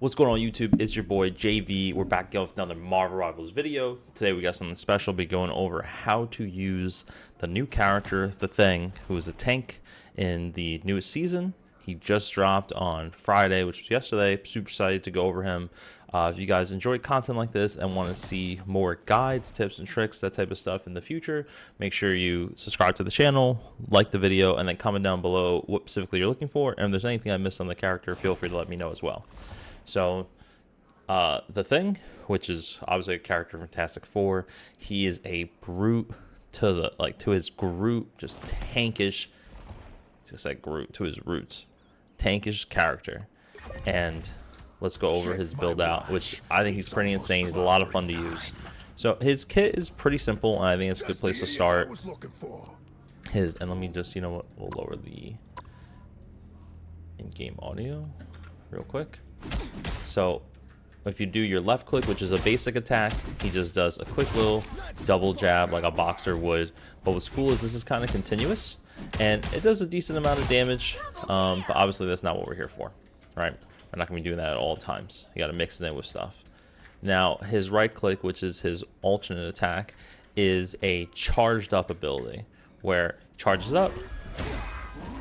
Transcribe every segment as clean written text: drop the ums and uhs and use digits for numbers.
What's going on YouTube? It's your boy JV. We're back again with another Marvel Rivals video. Today we got something special. Be going over how to use the new character, The Thing, who is a tank in the newest season. He just dropped on Friday, which was yesterday. Super excited to go over him. If you guys enjoy content like this and want to see more guides, tips, and tricks, that type of stuff in the future, make sure you subscribe to the channel, like the video, and then comment down below what specifically you're looking for. And if there's anything I missed on the character, feel free to let me know as well. So, The Thing, which is obviously a character from Fantastic Four, he is a brute to the to his Groot, just tankish. Just like Groot to his roots, tankish character. And let's go over his build out, which I think he's pretty insane. He's a lot of fun to use. So his kit is pretty simple, and I think it's a good place to start. And let me just, you know what, we'll lower the in-game audio real quick. So if you do your left click, which is a basic attack, he just does a quick little double jab like a boxer would. But what's cool is this is kind of continuous, and it does a decent amount of damage, but obviously that's not what we're here for, right? We're not gonna be doing that at all times. You gotta mix it in with stuff. Now his right click, which is his alternate attack, is a charged up ability where he charges up,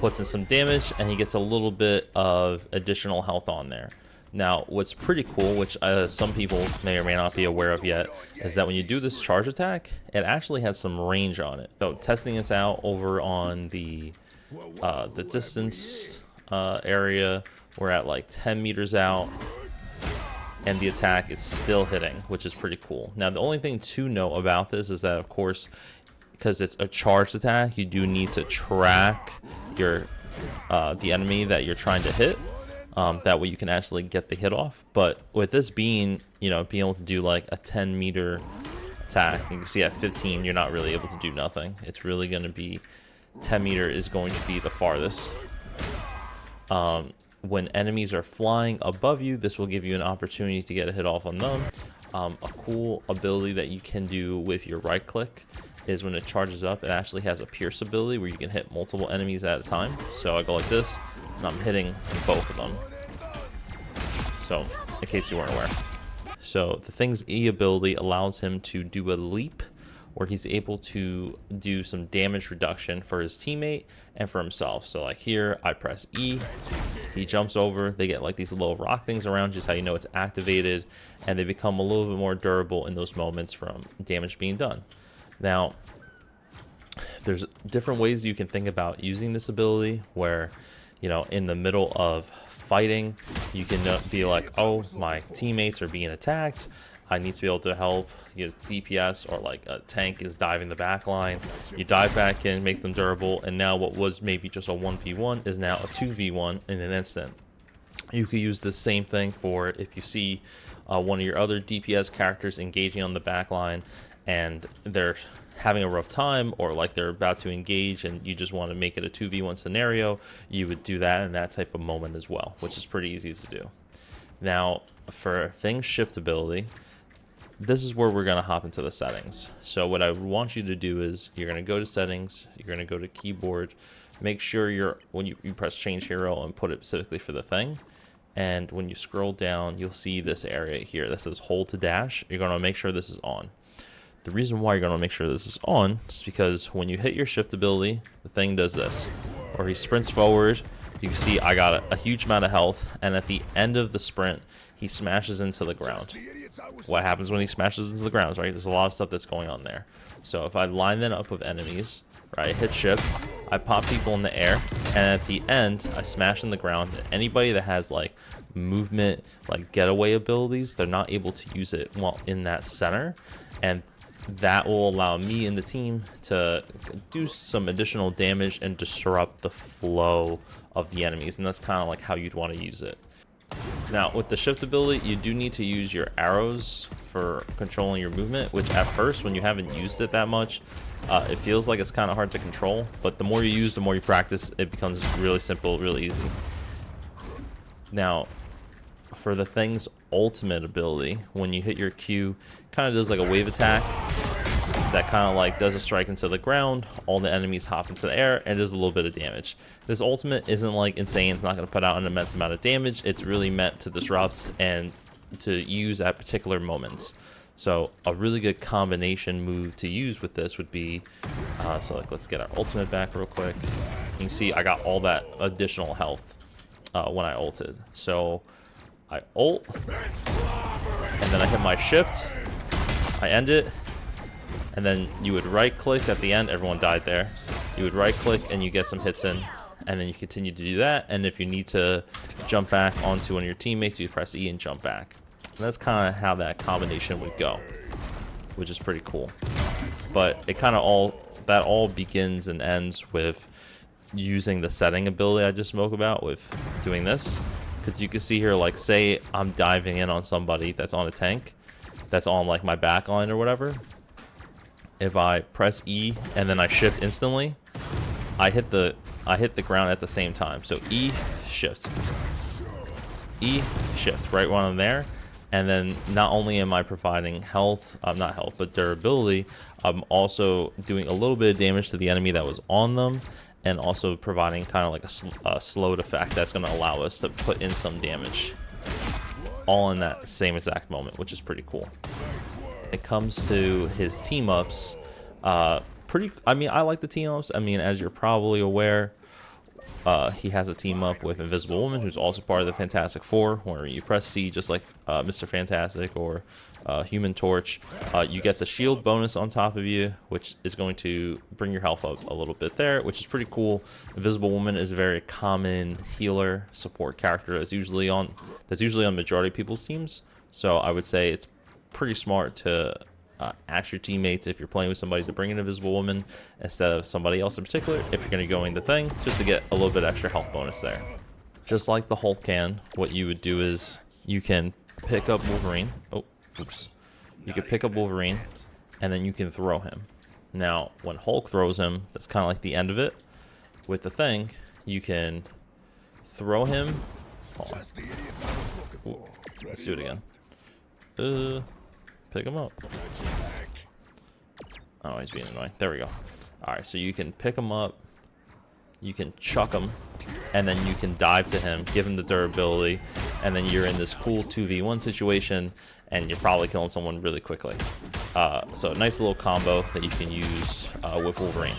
puts in some damage, and he gets a little bit of additional health on there. Now, what's pretty cool, which some people may or may not be aware of yet, is that when you do this charge attack, it actually has some range on it. So testing this out over on the distance area, we're at like 10 meters out, and the attack is still hitting, which is pretty cool. Now, the only thing to know about this is that, of course, because it's a charged attack, you do need to track your the enemy that you're trying to hit. That way you can actually get the hit off. But with this being, you know, being able to do like a 10-meter attack, you can see at 15 you're not really able to do nothing. It's really going to be 10 meter is going to be the farthest. When enemies are flying above you, this will give you an opportunity to get a hit off on them. A cool ability that you can do with your right click is when it charges up, it actually has a pierce ability where you can hit multiple enemies at a time. So I go like this, and I'm hitting both of them. So, in case you weren't aware. So, The Thing's E ability allows him to do a leap, where he's able to do some damage reduction for his teammate and for himself. So, like here, I press E, he jumps over, they get like these little rock things around, just how you know it's activated, and they become a little bit more durable in those moments from damage being done. Now, there's different ways you can think about using this ability where, you know, in the middle of fighting, you can be like, oh, my teammates are being attacked, I need to be able to help. Use DPS, or like a tank is diving the back line. You dive back in, make them durable, and now what was maybe just a 1v1 is now a 2v1 in an instant. You could use the same thing for if you see one of your other DPS characters engaging on the back line and they're having a rough time, or like they're about to engage and you just want to make it a 2v1 scenario, you would do that in that type of moment as well, which is pretty easy to do. Now, for Thing's shift ability, this is where we're going to hop into the settings. So what I want you to do is you're going to go to settings, you're going to go to keyboard, make sure when you press change hero and put it specifically for The Thing, and when you scroll down, you'll see this area here that says hold to dash. You're going to make sure this is on. The reason why you're going to make sure this is on is because when you hit your shift ability, The Thing does this, or he sprints forward. You can see I got a huge amount of health, and at the end of the sprint, he smashes into the ground. What happens when he smashes into the ground, right? There's a lot of stuff that's going on there. So if I line that up with enemies, right, hit shift, I pop people in the air, and at the end, I smash in the ground. Anybody that has like movement, like getaway abilities, they're not able to use it while in that center, and that will allow me and the team to do some additional damage and disrupt the flow of the enemies, and that's kind of like how you'd want to use it. Now, with the shift ability, you do need to use your arrows for controlling your movement, which at first, when you haven't used it that much, it feels like it's kind of hard to control, but the more you use, the more you practice, it becomes really simple, really easy. Now, for The Thing's ultimate ability, when you hit your Q, kind of does like a wave attack, that kind of like does a strike into the ground, all the enemies hop into the air, and does a little bit of damage. This ultimate isn't like insane, it's not going to put out an immense amount of damage, it's really meant to disrupt and to use at particular moments. So a really good combination move to use with this would be, so like let's get our ultimate back real quick. You can see I got all that additional health when I ulted. So I ult, and then I hit my shift, I end it, and then you would right click at the end. Everyone died there. You would right click and you get some hits in, and then you continue to do that. And if you need to jump back onto one of your teammates, you press E and jump back. And that's kind of how that combination would go, which is pretty cool. But it kind of all begins and ends with using the setting ability I just spoke about with doing this. Because you can see here, like, say I'm diving in on somebody that's on a tank, that's on like my back line or whatever. If I press E and then I shift instantly, I hit the ground at the same time. So E shift, E shift, right when I'm there. And then not only am I providing health, not health, but durability, I'm also doing a little bit of damage to the enemy that was on them, and also providing kind of like a slowed effect that's going to allow us to put in some damage, all in that same exact moment, which is pretty cool. It comes to his team ups, I mean, I like the team ups. I mean, as you're probably aware, he has a team up with Invisible Woman, who's also part of the Fantastic Four, where you press C just like Mr. Fantastic or Human Torch. You get the shield bonus on top of you, which is going to bring your health up a little bit there, which is pretty cool. Invisible Woman is a very common healer support character that's usually on majority of people's teams. So I would say it's pretty smart to ask your teammates, if you're playing with somebody, to bring an Invisible Woman instead of somebody else in particular, if you're going to go in the thing, just to get a little bit extra health bonus there. Just like the Hulk can, what you would do is you can pick up Wolverine. Oh, oops. You can pick up Wolverine, and then you can throw him. Now, when Hulk throws him, that's kind of like the end of it. With the thing, you can throw him. Hold on. Ooh, let's do it again. Pick him up. Oh, he's being annoying. There we go. Alright, so you can pick him up, you can chuck him, and then you can dive to him, give him the durability, and then you're in this cool 2v1 situation, and you're probably killing someone really quickly. So nice little combo that you can use with Wolverine.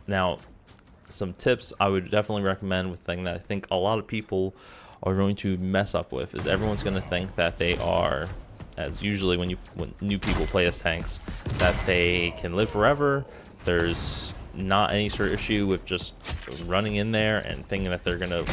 Now, some tips I would definitely recommend with thing that I think a lot of people are going to mess up with is everyone's going to think that they are, as usually when new people play as tanks, that they can live forever. There's not any sort of issue with just running in there and thinking that they're gonna,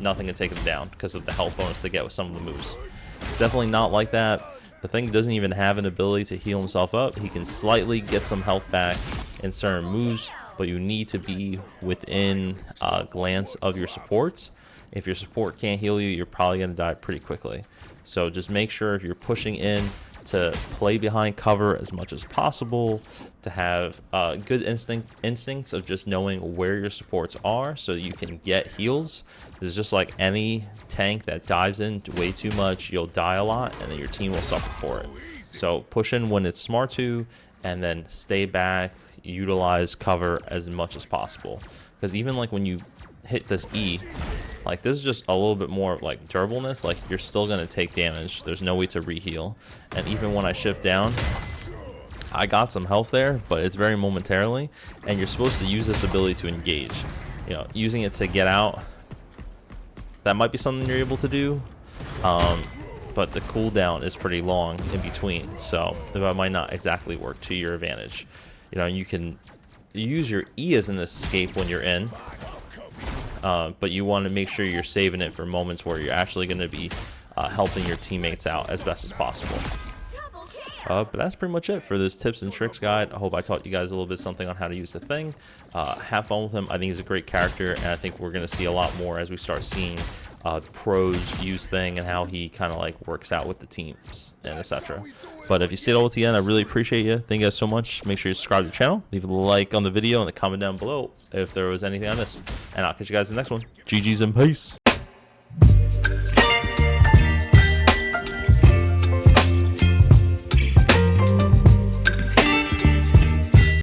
nothing can take them down because of the health bonus they get with some of the moves. It's definitely not like that. The thing doesn't even have an ability to heal himself up. He can slightly get some health back in certain moves, but you need to be within a glance of your supports. If your support can't heal you, you're probably going to die pretty quickly. So just make sure if you're pushing in to play behind cover as much as possible, to have good instincts of just knowing where your supports are so you can get heals. It's just like any tank that dives in way too much, you'll die a lot, and then your team will suffer for it. So push in when it's smart to, and then stay back, utilize cover as much as possible. Because even like when you hit this E, like this is just a little bit more like durableness, like you're still going to take damage, there's no way to reheal. And even when I shift down, I got some health there, but it's very momentarily, and you're supposed to use this ability to engage. Using it to get out, that might be something you're able to do, but the cooldown is pretty long in between, so that might not exactly work to your advantage. You can use your E as an escape when you're in, but you want to make sure you're saving it for moments where you're actually going to be helping your teammates out as best as possible. But that's pretty much it for this tips and tricks guide. I hope I taught you guys a little bit something on how to use the thing. Have fun with him. I think he's a great character, and I think we're going to see a lot more as we start seeing pros use thing and how he kind of like works out with the teams and etc. But if you stayed all to the end, I really appreciate you. Thank you guys so much. Make sure you subscribe to the channel, leave a like on the video, and the comment down below if there was anything I missed. And I'll catch you guys in the next one. GG's and peace.